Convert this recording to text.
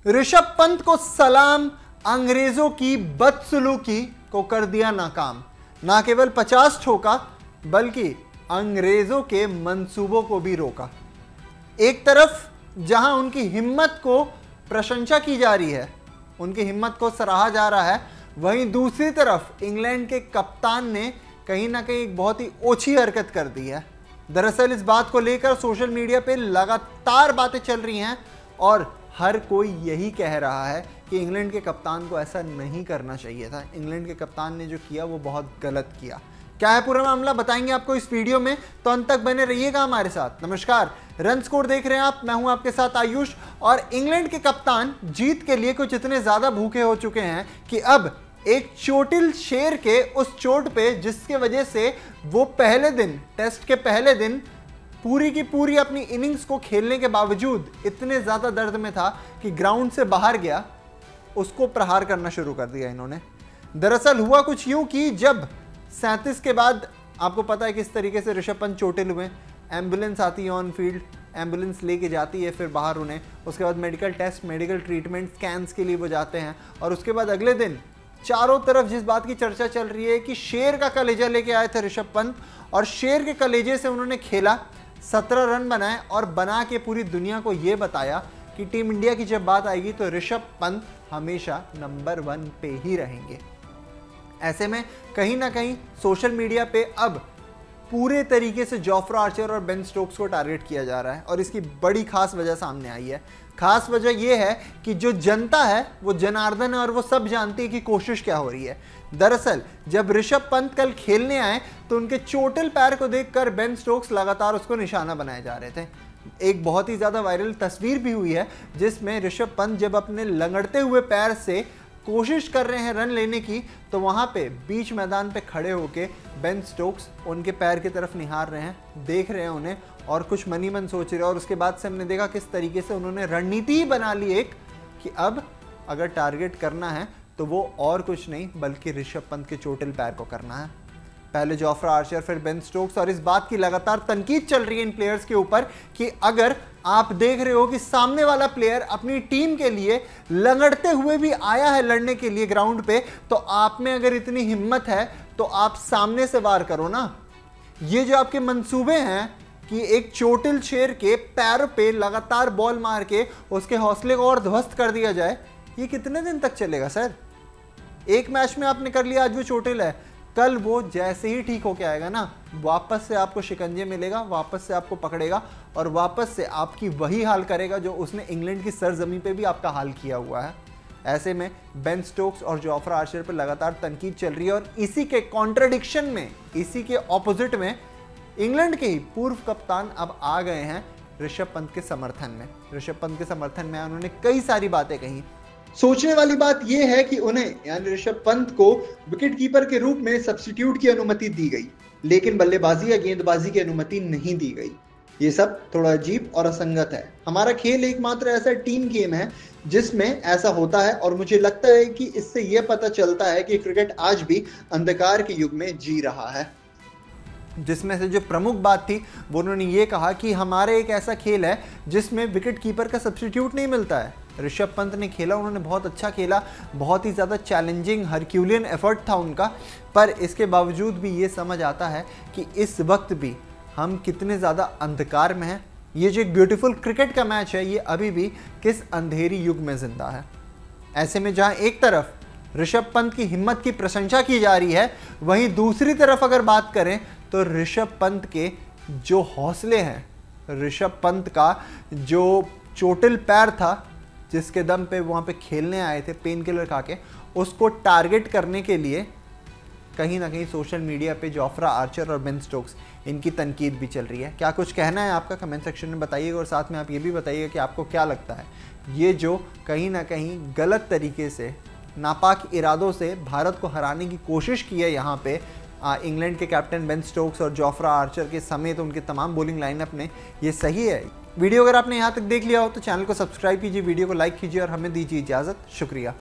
ऋषभ पंत को सलाम, अंग्रेजों की बदसलूकी को कर दिया नाकाम। ना केवल 50 ठोका बल्कि अंग्रेजों के मंसूबों को भी रोका। एक तरफ जहां उनकी हिम्मत को प्रशंसा की जा रही है, उनकी हिम्मत को सराहा जा रहा है, वहीं दूसरी तरफ इंग्लैंड के कप्तान ने कहीं ना कहीं एक बहुत ही ओछी हरकत कर दी है। दरअसल इस बात को लेकर सोशल मीडिया पे लगातार बातें चल रही हैं और हर कोई यही कह रहा है कि इंग्लैंड के कप्तान को ऐसा नहीं करना चाहिए था। इंग्लैंड के कप्तान ने जो किया वो बहुत गलत किया। क्या है पूरा मामला, बताएंगे आपको इस वीडियो में, तो अंत तक बने रहिएगा हमारे साथ। नमस्कार, रन स्कोर देख रहे हैं आप, मैं हूं आपके साथ आयुष। और इंग्लैंड के कप्तान जीत के लिए कुछ इतने ज्यादा भूखे हो चुके हैं कि अब एक चोटिल शेर के उस चोट पे जिसके वजह से वो पहले दिन, टेस्ट के पहले दिन पूरी की पूरी अपनी इनिंग्स को खेलने के बावजूद इतने ज्यादा दर्द में था कि ग्राउंड से बाहर गया, उसको प्रहार करना शुरू कर दिया इन्होंने। दरअसल हुआ कुछ यूं कि जब 37 के बाद, आपको पता है किस तरीके से ऋषभ पंत चोटिल हुए, एम्बुलेंस आती है ऑन फील्ड, एम्बुलेंस लेके जाती है फिर बाहर उन्हें, उसके बाद medical test, medical treatment, scans के लिए वो जाते हैं। और उसके बाद अगले दिन चारों तरफ जिस बात की चर्चा चल रही है कि शेर का कलेजा लेके आए थे ऋषभ पंत और शेर के कलेजे से उन्होंने खेला, 17 रन बनाए और बना के पूरी दुनिया को यह बताया कि टीम इंडिया की जब बात आएगी तो ऋषभ पंत हमेशा नंबर 1 पे ही रहेंगे। ऐसे में कहीं ना कहीं सोशल मीडिया पे अब पूरे तरीके से जोफ्रा आर्चर और बेन स्टोक्स को टारगेट किया जा रहा है और इसकी बड़ी खास वजह सामने आई है। खास वजह यह है कि जो जनता है वो जनार्दन है और वो सब जानती है कि कोशिश क्या हो रही है। दरअसल जब ऋषभ पंत कल खेलने आए तो उनके चोटिल पैर को देखकर बेन स्टोक्स लगातार उसको निशाना बनाए जा रहे थे। एक बहुत ही ज्यादा वायरल तस्वीर भी हुई है जिसमें ऋषभ पंत जब अपने लंगड़ते हुए पैर से कोशिश कर रहे हैं रन लेने की, तो वहां पे बीच मैदान पे खड़े होके बेन स्टोक्स उनके पैर की तरफ निहार रहे हैं, देख रहे हैं उन्हें और कुछ मनी मन सोच रहे हैं। और उसके बाद से हमने देखा किस तरीके से उन्होंने रणनीति ही बना ली एक कि अब अगर टारगेट करना है तो वो और कुछ नहीं बल्कि ऋषभ पंत के चोटिल पैर को करना है। पहले जोफ्रा आर्चर, फिर बेन स्टोक्स, और इस बात की लगातार तनकीद चल रही है इन प्लेयर्स के ऊपर कि अगर आप देख रहे हो कि सामने वाला प्लेयर अपनी टीम के लिए लंगड़ते हुए भी आया है लड़ने के लिए ग्राउंड पे, तो आप में अगर इतनी हिम्मत है तो आप सामने से वार करो ना। ये जो आपके मंसूबे हैं कि एक चोटिल शेर के पैर पे लगातार बॉल मार के उसके हौसले को और ध्वस्त कर दिया जाए, ये कितने दिन तक चलेगा सर? एक मैच में आपने कर लिया, आज वो चोटिल है, कल वो जैसे ही ठीक होके आएगा ना, वापस से आपको शिकंजे मिलेगा, वापस से आपको पकड़ेगा और वापस से आपकी वही हाल करेगा जो उसने इंग्लैंड की सरजमी पे भी आपका हाल किया हुआ है। ऐसे में बेन स्टोक्स और जोफ्रा आर्चर पर लगातार तनकीद चल रही है और इसी के कॉन्ट्रडिक्शन में, इसी के ऑपोजिट में इंग्लैंड के ही पूर्व कप्तान अब आ गए हैं ऋषभ पंत के समर्थन में। ऋषभ पंत के समर्थन में उन्होंने कई सारी बातें कही। सोचने वाली बात यह है कि उन्हें यानी ऋषभ पंत को विकेट कीपर के रूप में सब्स्टिट्यूट की अनुमति दी गई, लेकिन बल्लेबाजी या गेंदबाजी की अनुमति नहीं दी गई। ये सब थोड़ा अजीब और असंगत है। हमारा खेल एकमात्र ऐसा टीम गेम है जिसमें ऐसा होता है और मुझे लगता है कि इससे यह पता चलता है कि क्रिकेट आज भी अंधकार के युग में जी रहा है। जिसमें से जो प्रमुख बात थी वो उन्होंने ये कहा कि हमारे एक ऐसा खेल है जिसमें विकेट कीपर का सब्स्टिट्यूट नहीं मिलता है। ऋषभ पंत ने खेला, उन्होंने बहुत अच्छा खेला, बहुत ही ज़्यादा चैलेंजिंग हरक्यूलियन एफर्ट था उनका, पर इसके बावजूद भी ये समझ आता है कि इस वक्त भी हम कितने ज़्यादा अंधकार में हैं। ये जो एक ब्यूटीफुल क्रिकेट का मैच है ये अभी भी किस अंधेरी युग में जिंदा है। ऐसे में जहाँ एक तरफ ऋषभ पंत की हिम्मत की प्रशंसा की जा रही है, वहीं दूसरी तरफ अगर बात करें तो ऋषभ पंत के जो हौसले हैं, ऋषभ पंत का जो चोटिल पैर था जिसके दम पे वहाँ पे खेलने आए थे पेन किलर खा के, उसको टारगेट करने के लिए कहीं ना कहीं सोशल मीडिया पे जोफ्रा आर्चर और बेन स्टोक्स, इनकी तनकीद भी चल रही है। क्या कुछ कहना है आपका, कमेंट सेक्शन में बताइएगा और साथ में आप ये भी बताइएगा कि आपको क्या लगता है ये जो कहीं ना कहीं गलत तरीके से, नापाक इरादों से भारत को हराने की कोशिश की है यहाँ पे इंग्लैंड के कैप्टन बेन स्टोक्स और जोफ्रा आर्चर के समेत उनके तमाम बॉलिंग लाइनअप ने, ये सही है? वीडियो अगर आपने यहाँ तक देख लिया हो तो चैनल को सब्सक्राइब कीजिए, वीडियो को लाइक कीजिए और हमें दीजिए इजाज़त। शुक्रिया।